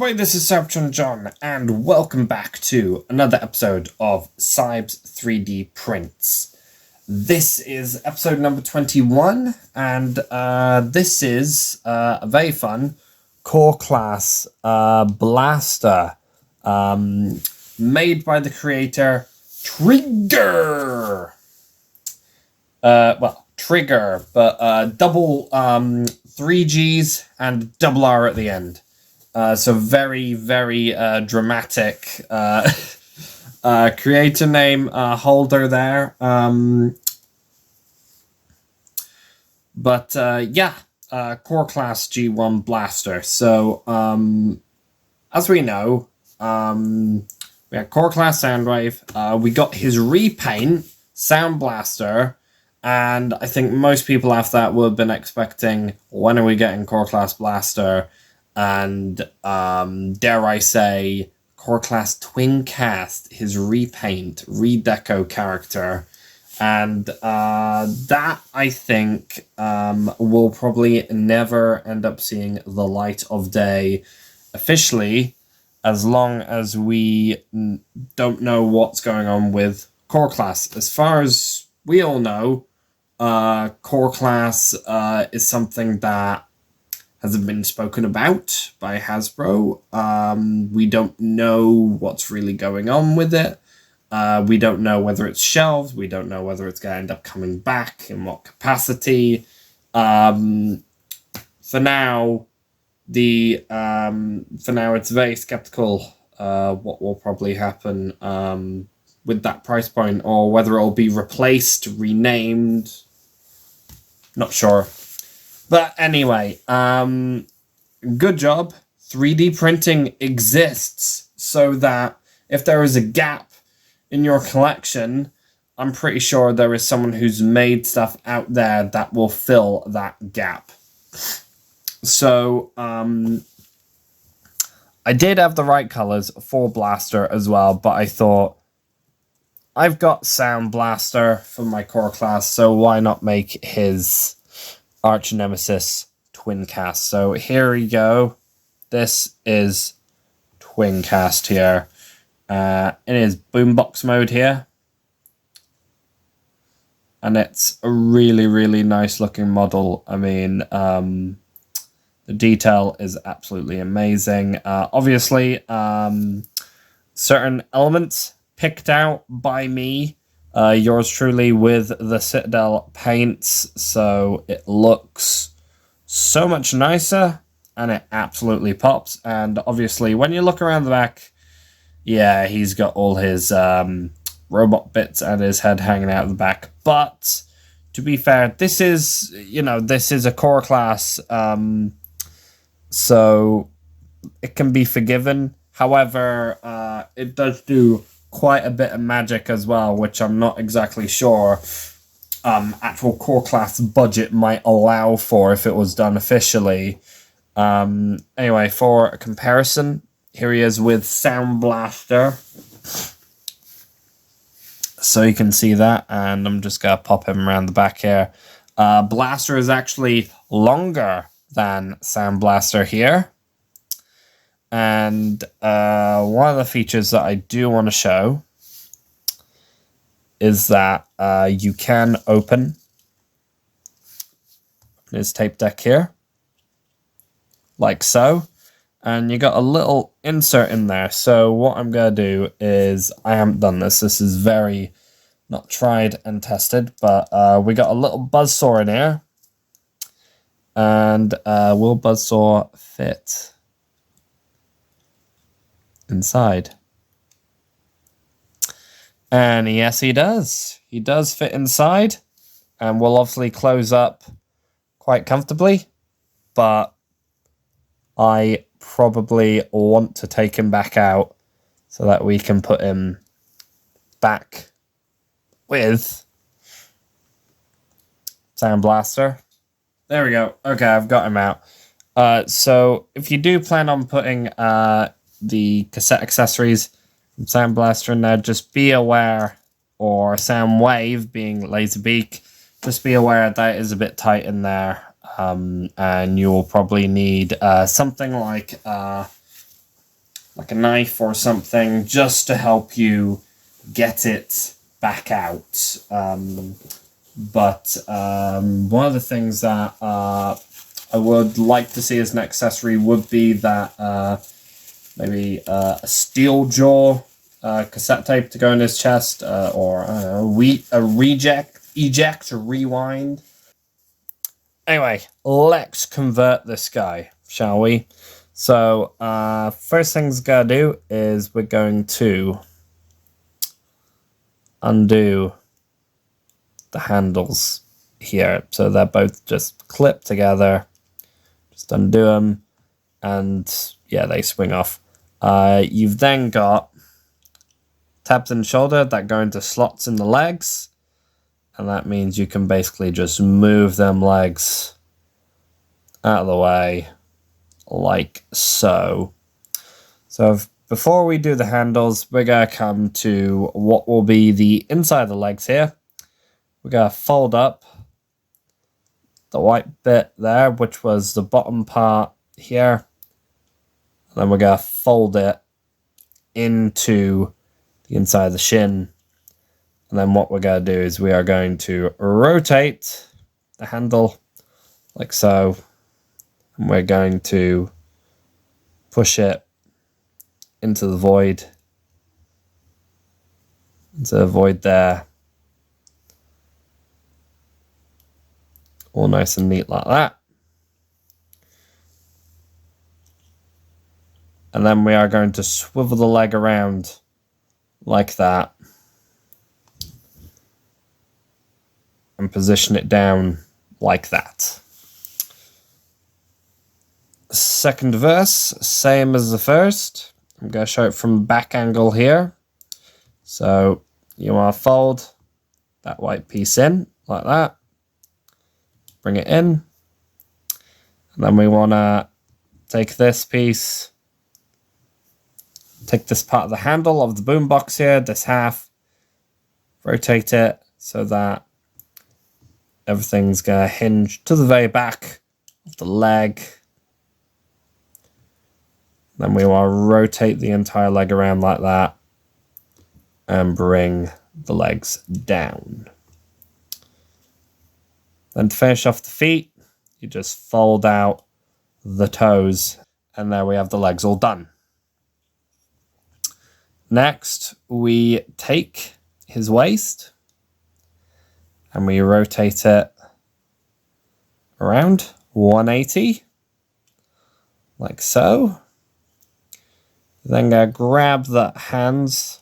everybody, this is Cybertron John, and welcome back to another episode of Cybes 3D Prints. This is episode number 21, and this is a very fun core class blaster made by the creator TRIGGGERR. TRIGGGERR, but double 3 G's and double R at the end. So very, very dramatic creator name holder there. Core class G1 blaster. So as we know, we had core class Soundwave. We got his repaint Sound Blaster. And I think most people after that would have been expecting, when are we getting core class blaster? And dare I say, core class Twincast, his repaint, redeco character. And that, I think, will probably never end up seeing the light of day officially, as long as we don't know what's going on with core class. As far as we all know, core class is something that hasn't been spoken about by Hasbro. We don't know what's really going on with it. We don't know whether it's shelved. We don't know whether it's going to end up coming back, in what capacity. For now, it's very skeptical what will probably happen with that price point, or whether it'll be replaced, renamed. Not sure. But anyway, good job. 3D printing exists so that if there is a gap in your collection, I'm pretty sure there is someone who's made stuff out there that will fill that gap. So, I did have the right colors for Blaster as well, but I thought, I've got Sound Blaster for my core class, so why not make his arch nemesis Twincast? So here we go. This is Twincast here. It is boombox mode here. And it's a really, really nice looking model. I mean, the detail is absolutely amazing. Obviously, certain elements picked out by me, yours truly, with the Citadel paints, so it looks so much nicer, and it absolutely pops. And obviously, when you look around the back, yeah, he's got all his robot bits and his head hanging out of the back. But to be fair, this is a core class, so it can be forgiven. However, it does do quite a bit of magic as well, which I'm not exactly sure actual core class budget might allow for if it was done officially. Anyway, for a comparison, here he is with Sound Blaster. So you can see that, and I'm just going to pop him around the back here. Blaster is actually longer than Sound Blaster here. And one of the features that I do want to show is that you can open his tape deck here, like so. And you got a little insert in there. So what I'm going to do is, I haven't done this. This is very not tried and tested. But we got a little buzzsaw in here. And will buzzsaw fit inside? And yes, he does. He does fit inside, and will obviously close up quite comfortably, but I probably want to take him back out so that we can put him back with Sound Blaster. There we go. Okay, I've got him out. So if you do plan on putting the cassette accessories from Sound Blaster in there, just be aware, or Sound Wave being Laserbeak, just be aware that it is a bit tight in there, and you'll probably need something like like a knife or something, just to help you get it back out. But one of the things that I would like to see as an accessory would be that maybe a steel jaw cassette tape to go in his chest, or I don't know, a eject or rewind. Anyway, let's convert this guy, shall we? So first things we gotta do is we're going to undo the handles here, so they're both just clipped together. Just undo them, and yeah, they swing off. You've then got tabs in the shoulder that go into slots in the legs, and that means you can basically just move them legs out of the way like so. So before we do the handles, we're going to come to what will be the inside of the legs here. We're going to fold up the white bit there, which was the bottom part here. And then we're going to fold it into the inside of the shin. And then what we're going to do is we are going to rotate the handle like so. And we're going to push it into the void. Into the void there. All nice and neat like that. And then we are going to swivel the leg around like that. And position it down like that. Second verse, same as the first. I'm going to show it from back angle here. So you want to fold that white piece in like that. Bring it in. And then we want to take this piece, take this part of the handle of the boombox here, this half, rotate it so that everything's going to hinge to the very back of the leg. Then we want to rotate the entire leg around like that and bring the legs down. Then to finish off the feet, you just fold out the toes, and there we have the legs all done. Next, we take his waist and we rotate it around 180, like so. Then go grab the hands,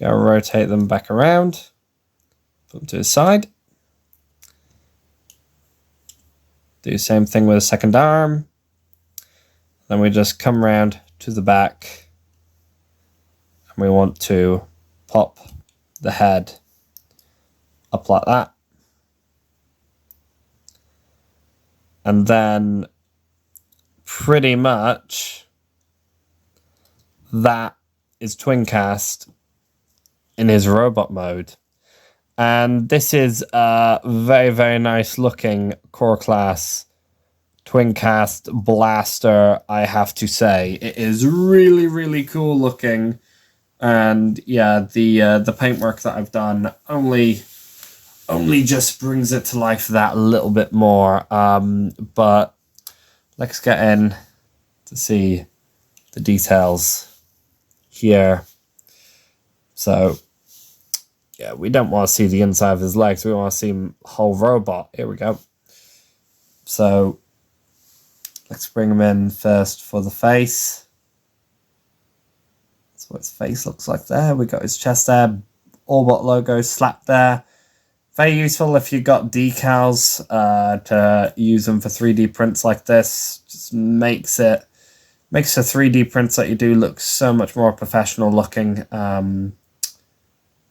go rotate them back around, put them to the side. Do the same thing with the second arm. Then we just come around to the back and we want to pop the head up like that. And then pretty much that is Twincast in his robot mode. And this is a very, very nice looking core class Twincast blaster, I have to say. It is really, really cool looking. And yeah, the paintwork that I've done only just brings it to life that little bit more. But let's get in to see the details here. So yeah, we don't want to see the inside of his legs. We want to see him whole robot. Here we go. So let's bring him in first for the face. That's what his face looks like there. We got his chest there. Orbot logo slapped there. Very useful if you've got decals to use them for 3D prints like this. Just makes the 3D prints that you do look so much more professional looking.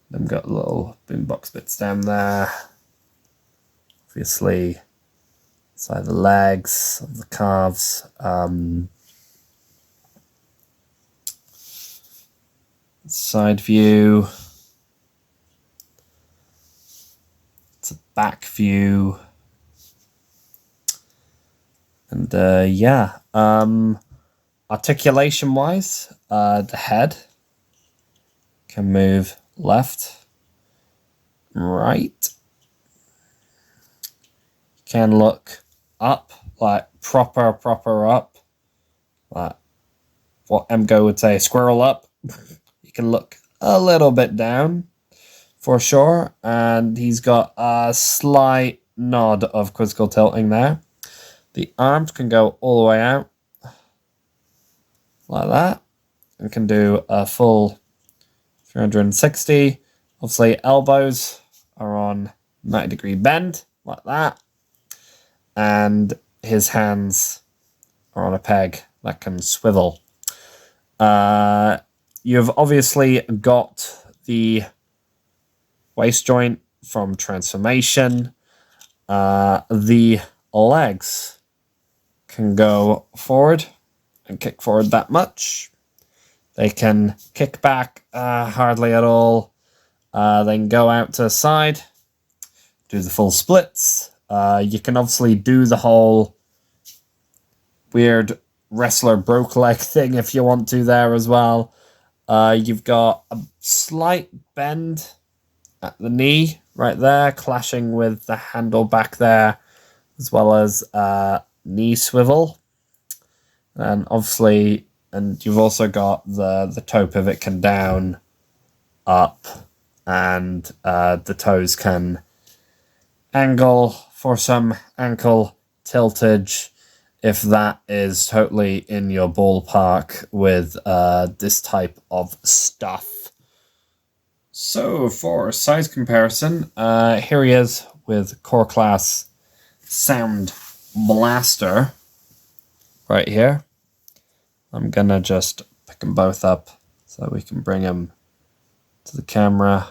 Then we've got little boombox bits down there. Obviously, side of the legs, of the calves. Side view. It's a back view. And yeah. Articulation-wise, the head can move left, right. Can look up, like proper up, like what MGO would say, squirrel up. You can look a little bit down for sure, and he's got a slight nod of quizzical tilting there. The arms can go all the way out like that, and can do a full 360. Obviously, elbows are on 90-degree bend like that, and his hands are on a peg that can swivel. You've obviously got the waist joint from transformation. The legs can go forward and kick forward that much. They can kick back hardly at all. They can go out to the side, do the full splits. You can obviously do the whole weird wrestler broke leg thing if you want to there as well. You've got a slight bend at the knee right there, clashing with the handle back there, as well as knee swivel. And obviously, and you've also got the toe pivot can down, up, and the toes can angle for some ankle tiltage, if that is totally in your ballpark with this type of stuff. So for size comparison, here he is with Core Class Sound Blaster right here. I'm gonna just pick them both up so we can bring them to the camera.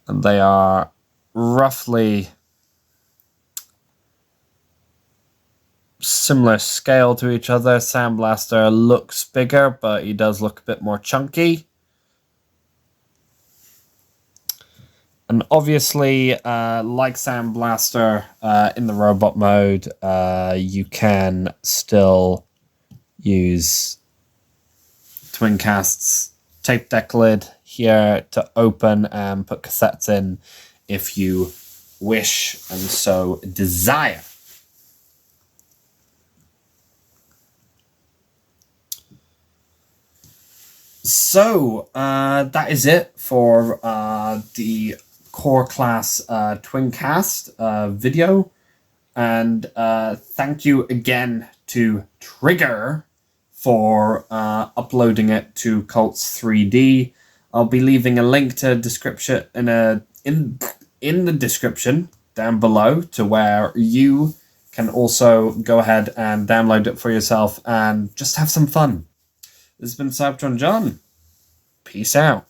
And they are roughly similar scale to each other. Sound Blaster looks bigger, but he does look a bit more chunky. And obviously, like Sound Blaster, in the robot mode, you can still use Twincast's tape deck lid here to open and put cassettes in if you wish and so desire. So, that is it for the Core Class Twincast video. And thank you again to TRIGGGERR for uploading it to Cults 3D. I'll be leaving a link to description in the description down below to where you can also go ahead and download it for yourself and just have some fun. This has been Cybertron John. Peace out.